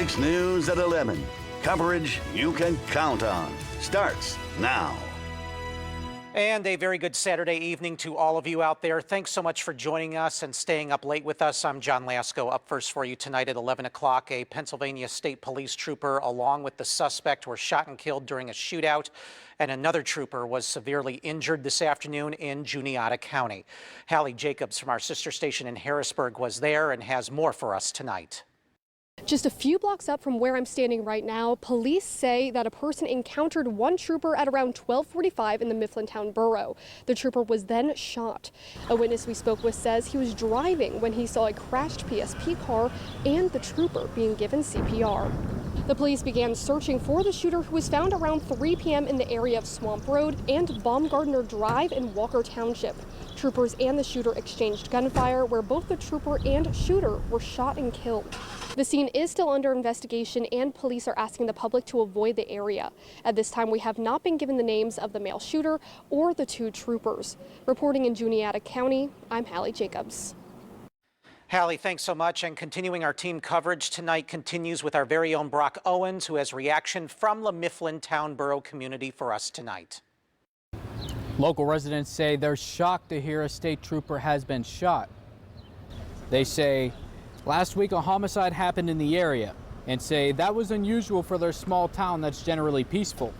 6 News at 11. Coverage you can count on starts now. And a very good Saturday evening to all of you out there. Thanks so much for joining us and staying up late with us. I'm John Lasko. Up first for you tonight at 11 o'clock, a Pennsylvania State Police trooper along with the suspect were shot and killed during a shootout, and another trooper was severely injured this afternoon in Juniata County. Hallie Jacobs from our sister station in Harrisburg was there and has more for us tonight. Just a few blocks up from where I'm standing right now, police say that a person encountered one trooper at around 12:45 in the Mifflintown borough. The trooper was then shot. A witness we spoke with says he was driving when he saw a crashed PSP car and the trooper being given CPR. The police began searching for the shooter, who was found around 3 p.m. in the area of Swamp Road and Baumgardner Drive in Walker Township. Troopers and the shooter exchanged gunfire, where both the trooper and shooter were shot and killed. The scene is still under investigation, and police are asking the public to avoid the area. At this time, we have not been given the names of the male shooter or the two troopers. Reporting in Juniata County, I'm Hallie Jacobs. Hallie, thanks so much. And continuing our team coverage tonight continues with our very own Brock Owens, who has reaction from the Mifflintown Borough community for us tonight. Local residents say they're shocked to hear a state trooper has been shot. They say last week a homicide happened in the area and say that was unusual for their small town that's generally peaceful.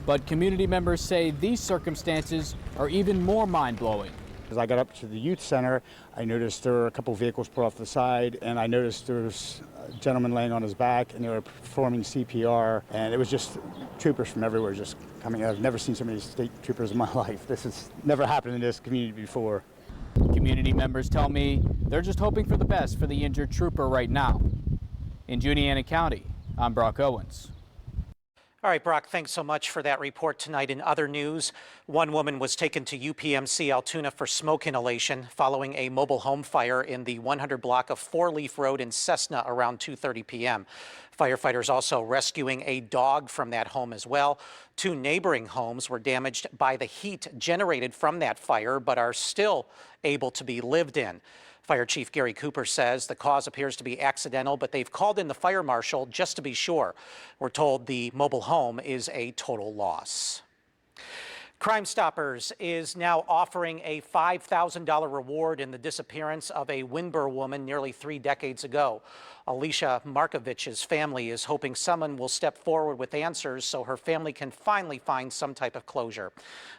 But community members say these circumstances are even more mind-blowing. As I got up to the youth center, I noticed there were a couple vehicles pulled off the side, and I noticed there was a gentleman laying on his back, and they were performing CPR, and it was just troopers from everywhere just coming. I've never seen so many state troopers in my life. This has never happened in this community before. Community members tell me they're just hoping for the best for the injured trooper right now. In Juniata County, I'm Brock Owens. All right, Brock, thanks so much for that report tonight. In other news, one woman was taken to UPMC Altoona for smoke inhalation following a mobile home fire in the 100 block of Four Leaf Road in Cessna around 2:30 p.m. Firefighters also rescuing a dog from that home as well. 2 neighboring homes were damaged by the heat generated from that fire, but are still able to be lived in. Fire Chief Gary Cooper says the cause appears to be accidental, but they've called in the fire marshal just to be sure. We're told the mobile home is a total loss. Crime Stoppers is now offering a $5,000 reward in the disappearance of a Winburn woman nearly 3 decades ago. Alicia Markovich's family is hoping someone will step forward with answers so her family can finally find some type of closure.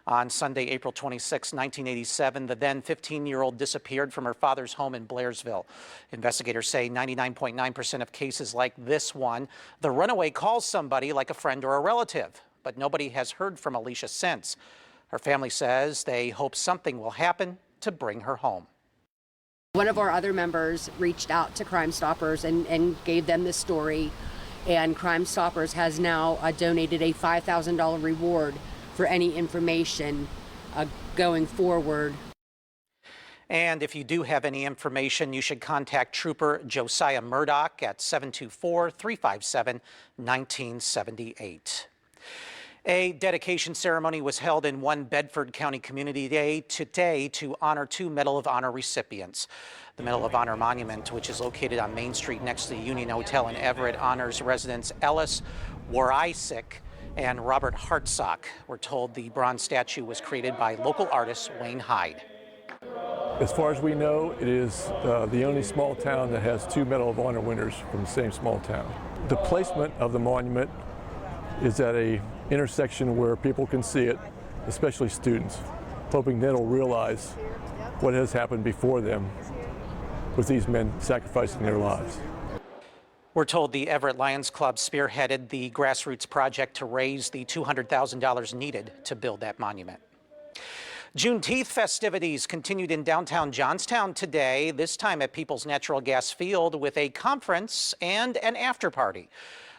On Sunday, April 26, 1987, the then 15-year-old disappeared from her father's home in Blairsville. Investigators say 99.9% of cases like this one, the runaway calls somebody like a friend or a relative, but nobody has heard from Alicia since. Her family says they hope something will happen to bring her home. One of our other members reached out to Crime Stoppers and gave them this story, and Crime Stoppers has now donated a $5,000 reward for any information going forward. And if you do have any information, you should contact Trooper Josiah Murdoch at 724-357-1978. A dedication ceremony was held in one Bedford County community today to honor 2 Medal of Honor recipients. The Medal of Honor monument, which is located on Main Street next to the Union Hotel in Everett, honors residents Ellis Waraisik and Robert Hartsock. We're told the bronze statue was created by local artist Wayne Hyde. As far as we know, it is the only small town that has 2 Medal of Honor winners from the same small town. The placement of the monument is at a intersection where people can see it, especially students, hoping they'll realize what has happened before them with these men sacrificing their lives. We're told the Everett Lions Club spearheaded the grassroots project to raise the $200,000 needed to build that monument. Juneteenth festivities continued in downtown Johnstown today, this time at People's Natural Gas Field with a conference and an after party.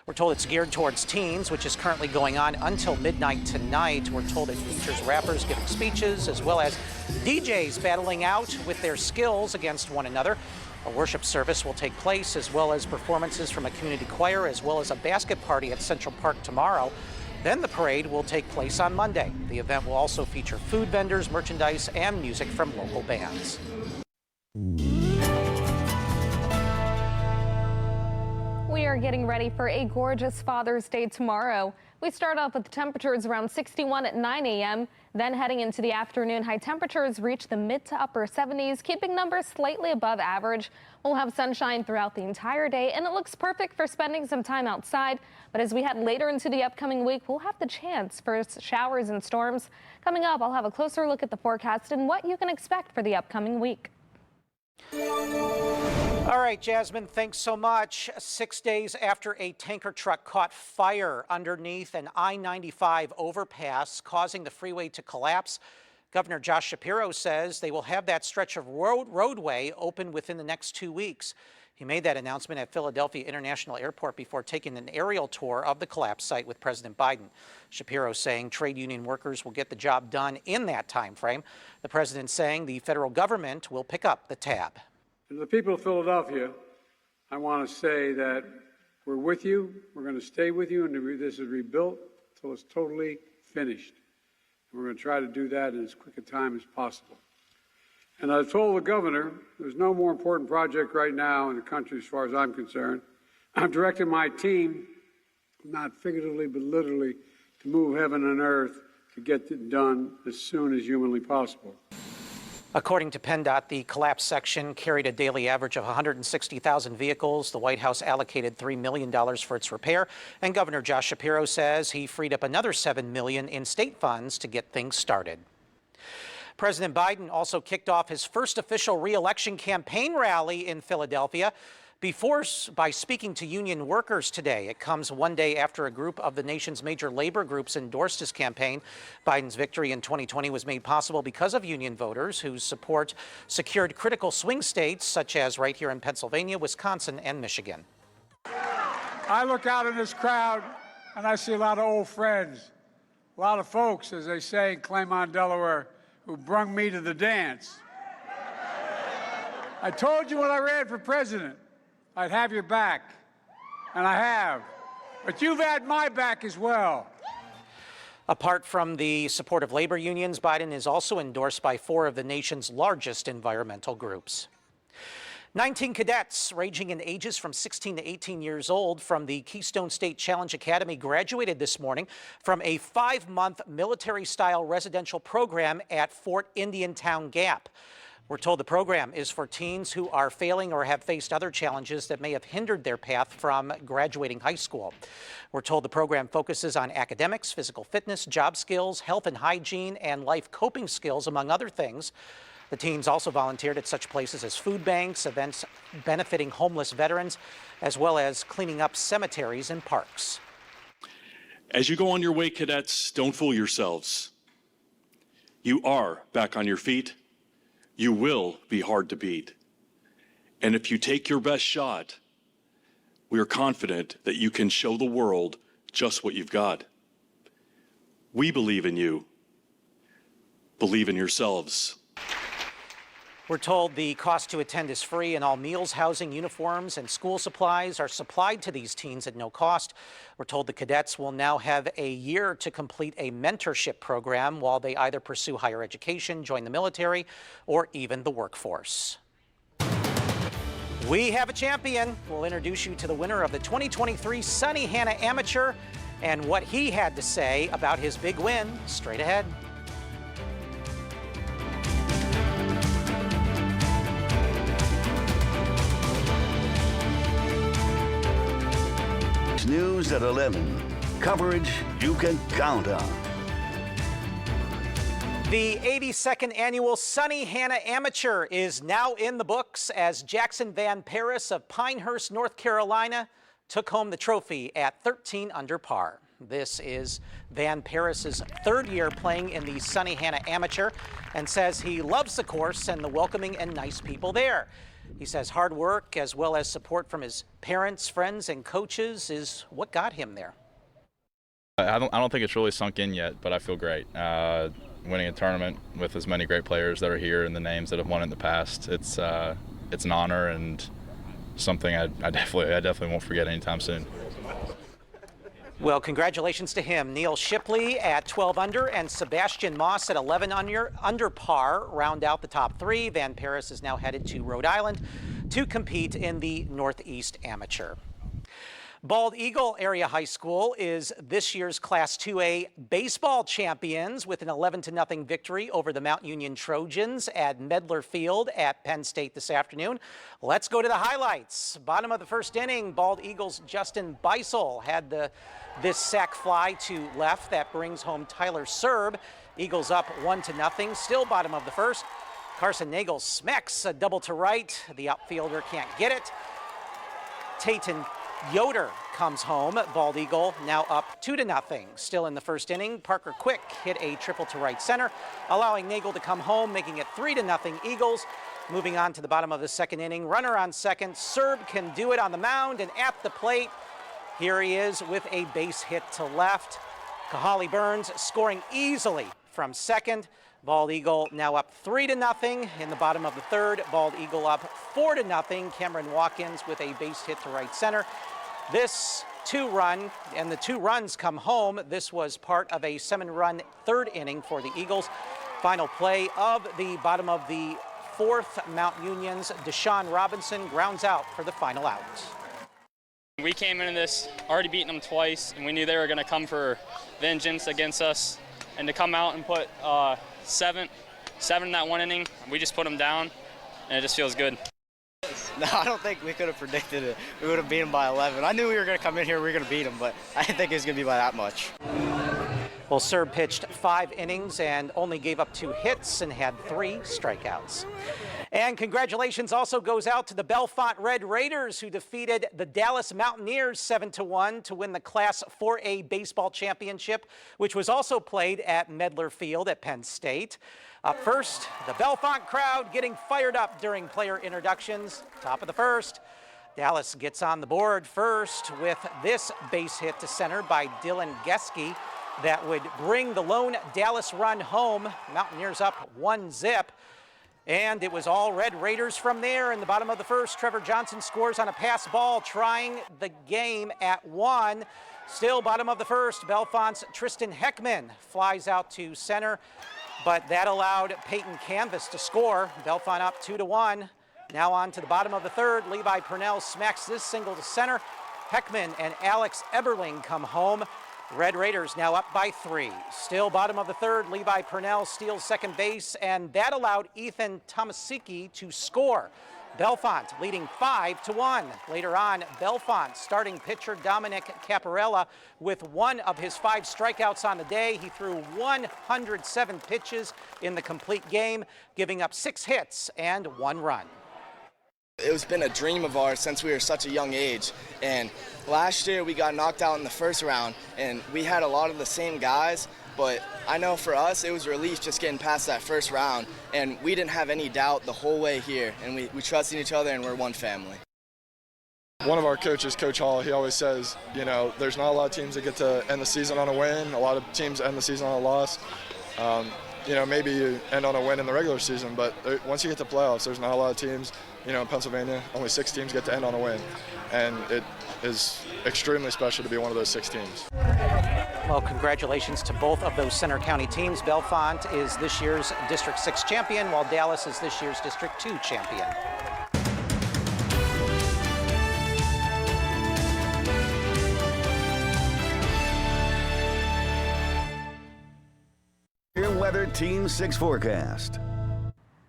We're told it's geared towards teens, which is currently going on until midnight tonight. We're told it features rappers giving speeches as well as DJs battling out with their skills against one another. A worship service will take place as well as performances from a community choir as well as a basket party at Central Park tomorrow. Then the parade will take place on Monday. The event will also feature food vendors, merchandise, and music from local bands. We are are getting ready for a gorgeous Father's Day tomorrow. We start off with temperatures around 61 at 9 a.m. Then heading into the afternoon, high temperatures reach the mid to upper 70s, keeping numbers slightly above average. We'll have sunshine throughout the entire day, and it looks perfect for spending some time outside. But as we head later into the upcoming week, we'll have the chance for showers and storms. Coming up, I'll have a closer look at the forecast and what you can expect for the upcoming week. All right, Jasmine, thanks so much. 6 days after a tanker truck caught fire underneath an I-95 overpass, causing the freeway to collapse, Governor Josh Shapiro says they will have that stretch of roadway open within the next 2 weeks. He made that announcement at Philadelphia International Airport before taking an aerial tour of the collapse site with President Biden. Shapiro saying trade union workers will get the job done in that time frame. The president saying the federal government will pick up the tab. To the people of Philadelphia, I want to say that we're with you. We're going to stay with you, and this is rebuilt until it's totally finished. And we're going to try to do that in as quick a time as possible. And I told the governor there's no more important project right now in the country as far as I'm concerned. I'm directing my team, not figuratively but literally, to move heaven and earth to get it done as soon as humanly possible. According to PennDOT, the collapse section carried a daily average of 160,000 vehicles. The White House allocated $3 million for its repair, and Governor Josh Shapiro says he freed up another $7 million in state funds to get things started. President Biden also kicked off his first official re-election campaign rally in Philadelphia by speaking to union workers today. It comes one day after a group of the nation's major labor groups endorsed his campaign. Biden's victory in 2020 was made possible because of union voters whose support secured critical swing states such as right here in Pennsylvania, Wisconsin, and Michigan. I look out in this crowd and I see a lot of old friends, a lot of folks, as they say in Claymont, Delaware, who brung me to the dance. I told you when I ran for president, I'd have your back, and I have. But you've had my back as well. Apart from the support of labor unions, Biden is also endorsed by 4 of the nation's largest environmental groups. 19 cadets ranging in ages from 16 to 18 years old from the Keystone State Challenge Academy graduated this morning from a 5-month military-style residential program at Fort Indiantown Gap. We're told the program is for teens who are failing or have faced other challenges that may have hindered their path from graduating high school. We're told the program focuses on academics, physical fitness, job skills, health and hygiene, and life coping skills, among other things. The teens also volunteered at such places as food banks, events benefiting homeless veterans, as well as cleaning up cemeteries and parks. As you go on your way, cadets, don't fool yourselves. You are back on your feet. You will be hard to beat. And if you take your best shot, we are confident that you can show the world just what you've got. We believe in you. Believe in yourselves. We're told the cost to attend is free and all meals, housing, uniforms, and school supplies are supplied to these teens at no cost. We're told the cadets will now have a year to complete a mentorship program while they either pursue higher education, join the military, or even the workforce. We have a champion. We'll introduce you to the winner of the 2023 Sunny Hanna Amateur and what he had to say about his big win straight ahead. News at 11. Coverage you can count on. The 82nd annual Sunny Hanna Amateur is now in the books as Jackson Van Paris of Pinehurst, North Carolina, took home the trophy at 13 under par. This is Van Paris's 3rd year playing in the Sunny Hanna Amateur and says he loves the course and the welcoming and nice people there. He says hard work as well as support from his parents, friends, and coaches is what got him there. I don't think it's really sunk in yet, but I feel great. Winning a tournament with as many great players that are here and the names that have won it in the past, it's an honor and something I definitely won't forget anytime soon. Well, congratulations to him. Neil Shipley at 12 under and Sebastian Moss at 11 under par round out the top 3. Van Paris is now headed to Rhode Island to compete in the Northeast Amateur. Bald Eagle Area High School is this year's Class 2A baseball champions with an 11-0 victory over the Mount Union Trojans at Medler Field at Penn State this afternoon. Let's go to the highlights. Bottom of the first inning, Bald Eagles' Justin Beisel had this sac fly to left that brings home Tyler Serb. Eagles up 1-0. Still bottom of the first. Carson Nagel smacks a double to right. The outfielder can't get it. Tayton Yoder comes home. Bald Eagle now up 2-0. Still in the first inning, Parker Quick hit a triple to right center, allowing Nagel to come home, making it 3-0 Eagles. Moving on to the bottom of the second inning, runner on second. Serb can do it on the mound and at the plate. Here he is with a base hit to left. Kahali Burns scoring easily from second. Bald Eagle now up 3-0 in the bottom of the third. Bald Eagle up 4-0. Cameron Watkins with a base hit to right center. This 2-run, and the 2 runs come home. This was part of a 7-run third inning for the Eagles. Final play of the bottom of the fourth, Mount Union's Deshaun Robinson grounds out for the final out. We came into this already beating them twice, and we knew they were going to come for vengeance against us. And to come out and put seven in that one inning, we just put them down, and it just feels good. No, I don't think we could have predicted it. We would have beat them by 11. I knew we were going to come in here, we were going to beat them, but I didn't think it was going to be by that much. Well, Serb pitched 5 innings and only gave up 2 hits and had 3 strikeouts. And congratulations also goes out to the Bellefonte Red Raiders, who defeated the Dallas Mountaineers 7-1 to win the Class 4A baseball championship, which was also played at Medler Field at Penn State. Up first, the Bellefonte crowd getting fired up during player introductions. Top of the first, Dallas gets on the board first with this base hit to center by Dylan Geske that would bring the lone Dallas run home. Mountaineers up 1-0. And it was all Red Raiders from there. In the bottom of the first, Trevor Johnson scores on a pass ball, trying the game at 1. Still bottom of the first, Bellefonte's Tristan Heckman flies out to center, but that allowed Peyton Canvas to score. Bellefonte up 2-1. Now on to the bottom of the third, Levi Purnell smacks this single to center. Heckman and Alex Eberling come home. Red Raiders now up by 3. Still bottom of the third, Levi Purnell steals second base, and that allowed Ethan Tomasiki to score. Bellefonte leading 5-1. Later on, Bellefonte starting pitcher Dominic Caparella with 1 of his 5 strikeouts on the day. He threw 107 pitches in the complete game, giving up 6 hits and 1 run. It's been a dream of ours since we were such a young age, and last year we got knocked out in the first round, and we had a lot of the same guys, but I know for us it was a relief just getting past that first round, and we didn't have any doubt the whole way here, and we trusted each other, and we're one family. One of our coaches, Coach Hall, he always says, you know, there's not a lot of teams that get to end the season on a win. A lot of teams end the season on a loss. You know, maybe you end on a win in the regular season, but once you get to playoffs, there's not a lot of teams. You know, in Pennsylvania, only 6 teams get to end on a win, and it is extremely special to be one of those 6 teams. Well, congratulations to both of those Center County teams. Bellefonte is this year's District 6 champion, while Dallas is this year's District 2 champion. Weather Team 6 forecast.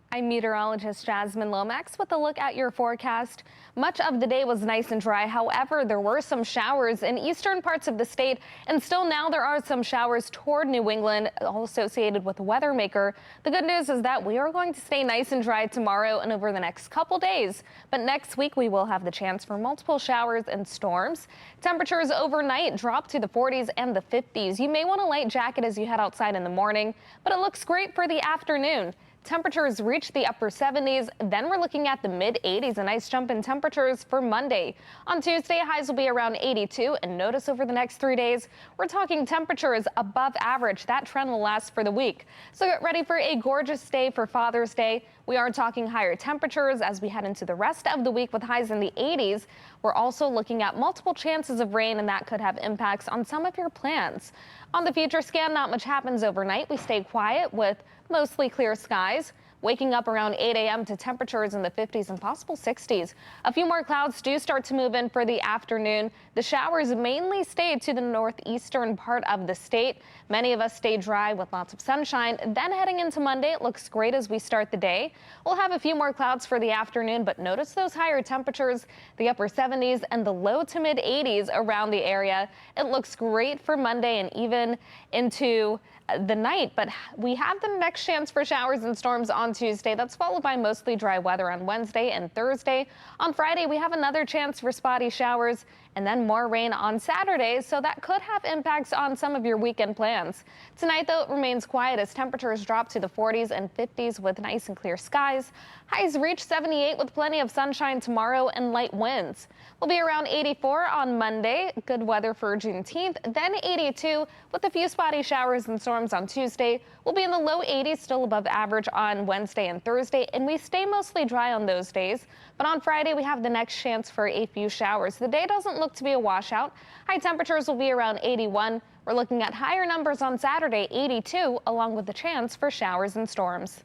I'm meteorologist Jasmine Lomax with a look at your forecast. Much of the day was nice and dry. However, there were some showers in eastern parts of the state, and still now there are some showers toward New England, all associated with Weather Maker. The good news is that we are going to stay nice and dry tomorrow and over the next couple days. But next week we will have the chance for multiple showers and storms. Temperatures overnight drop to the 40s and the 50s. You may want a light jacket as you head outside in the morning, but it looks great for the afternoon. Temperatures reach the upper 70s, then we're looking at the mid-80s, a nice jump in temperatures for Monday. On Tuesday, highs will be around 82, and notice over the next 3 days, we're talking temperatures above average. That trend will last for the week. So get ready for a gorgeous day for Father's Day. We are talking higher temperatures as we head into the rest of the week with highs in the 80s. We're also looking at multiple chances of rain, and that could have impacts on some of your plans. On the future scan, not much happens overnight. We stay quiet with mostly clear skies. waking up around 8 a.m. to temperatures in the 50s and possible 60s. A few more clouds do start to move in for the afternoon. The showers mainly stay to the northeastern part of the state. Many of us stay dry with lots of sunshine. Then heading into Monday, it looks great as we start the day. We'll have a few more clouds for the afternoon, but notice those higher temperatures, the upper 70s and the low to mid 80s around the area. It looks great for Monday and even into the night, but we have the next chance for showers and storms on Tuesday. That's followed by mostly dry weather on Wednesday and Thursday. On Friday, we have another chance for spotty showers and then more rain on Saturday, so that could have impacts on some of your weekend plans. Tonight, though, it remains quiet as temperatures drop to the 40s and 50s with nice and clear skies. Highs reach 78 with plenty of sunshine tomorrow and light winds. We'll be around 84 on Monday, good weather for Juneteenth, then 82 with a few spotty showers and storms on Tuesday. We'll be in the low 80s, still above average on Wednesday and Thursday, and we stay mostly dry on those days. But on Friday, we have the next chance for a few showers. The day doesn't look to be a washout. High temperatures will be around 81. We're looking at higher numbers on Saturday, 82, along with the chance for showers and storms.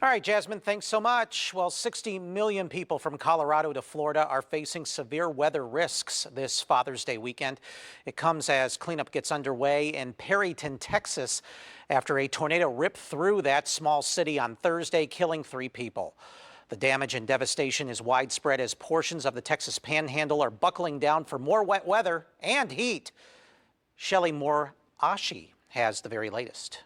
All right, Jasmine, thanks so much. Well, 60 million people from Colorado to Florida are facing severe weather risks this Father's Day weekend. It comes as cleanup gets underway in Perryton, Texas, after a tornado ripped through that small city on Thursday, killing 3 people. The damage and devastation is widespread as portions of the Texas Panhandle are buckling down for more wet weather and heat. Shelley Moore-Ashi has the very latest.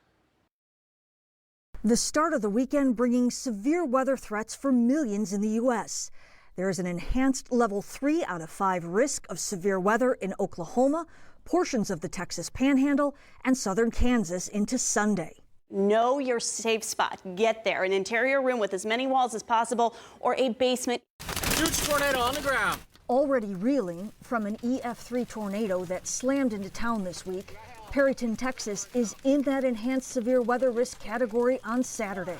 The start of the weekend bringing severe weather threats for millions in the U.S. There is an enhanced level 3 out of 5 risk of severe weather in Oklahoma, portions of the Texas Panhandle, and southern Kansas into Sunday. Know your safe spot. Get there. An interior room with as many walls as possible or a basement. Huge tornado on the ground. Already reeling from an EF3 tornado that slammed into town this week, Perryton, Texas is in that enhanced severe weather risk category on Saturday.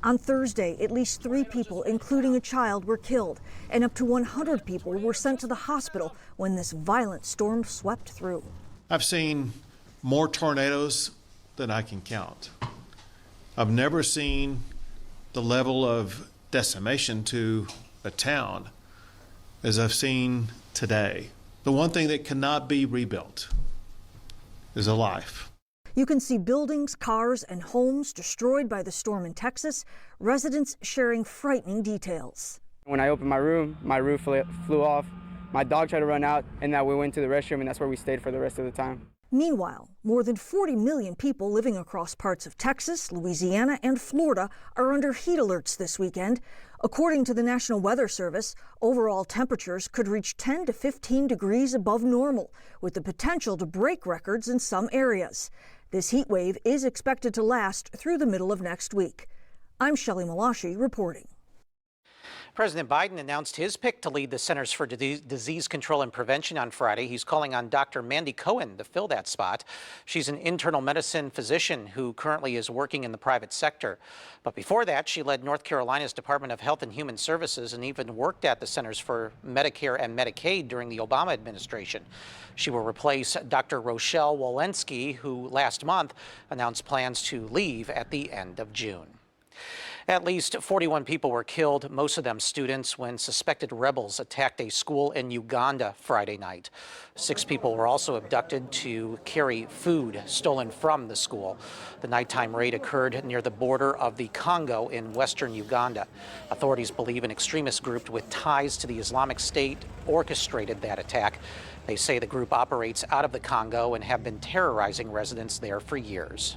On Thursday, at least 3 people, including a child, were killed, and up to 100 people were sent to the hospital when this violent storm swept through. I've seen more tornadoes than I can count. I've never seen the level of decimation to a town as I've seen today. The one thing that cannot be rebuilt is a life. You can see buildings, cars, and homes destroyed by the storm in Texas, residents sharing frightening details. When I opened my room, my roof flew off. My dog tried to run out, and now we went to the restroom, and that's where we stayed for the rest of the time. Meanwhile, more than 40 million people living across parts of Texas, Louisiana, and Florida are under heat alerts this weekend. According to the National Weather Service, overall temperatures could reach 10 to 15 degrees above normal, with the potential to break records in some areas. This heat wave is expected to last through the middle of next week. I'm Shelley Malashi reporting. President Biden announced his pick to lead the Centers for Disease Control and Prevention on Friday. He's calling on Dr. Mandy Cohen to fill that spot. She's an internal medicine physician who currently is working in the private sector. But before that, she led North Carolina's Department of Health and Human Services and even worked at the Centers for Medicare and Medicaid during the Obama administration. She will replace Dr. Rochelle Walensky, who last month announced plans to leave at the end of June. At least 41 people were killed, most of them students, when suspected rebels attacked a school in Uganda Friday night. 6 people were also abducted to carry food stolen from the school. The nighttime raid occurred near the border of the Congo in western Uganda. Authorities believe an extremist group with ties to the Islamic State orchestrated that attack. They say the group operates out of the Congo and have been terrorizing residents there for years.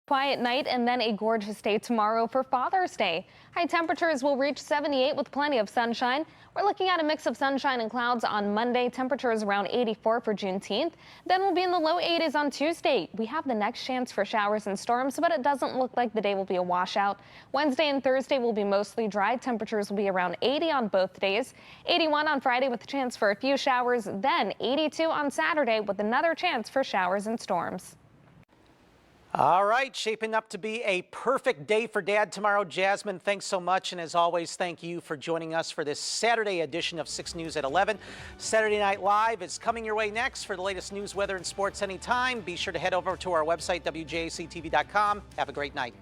Quiet night and then a gorgeous day tomorrow for Father's Day. High temperatures will reach 78 with plenty of sunshine. We're looking at a mix of sunshine and clouds on Monday. Temperatures around 84 for Juneteenth. Then we'll be in the low 80s on Tuesday. We have the next chance for showers and storms, but it doesn't look like the day will be a washout. Wednesday and Thursday will be mostly dry. Temperatures will be around 80 on both days. 81 on Friday with a chance for a few showers. Then 82 on Saturday with another chance for showers and storms. All right, shaping up to be a perfect day for Dad tomorrow. Jasmine, thanks so much. And as always, thank you for joining us for this Saturday edition of 6 News at 11. Saturday Night Live is coming your way next. For the latest news, weather, and sports anytime, be sure to head over to our website, WJAC-TV.com. Have a great night.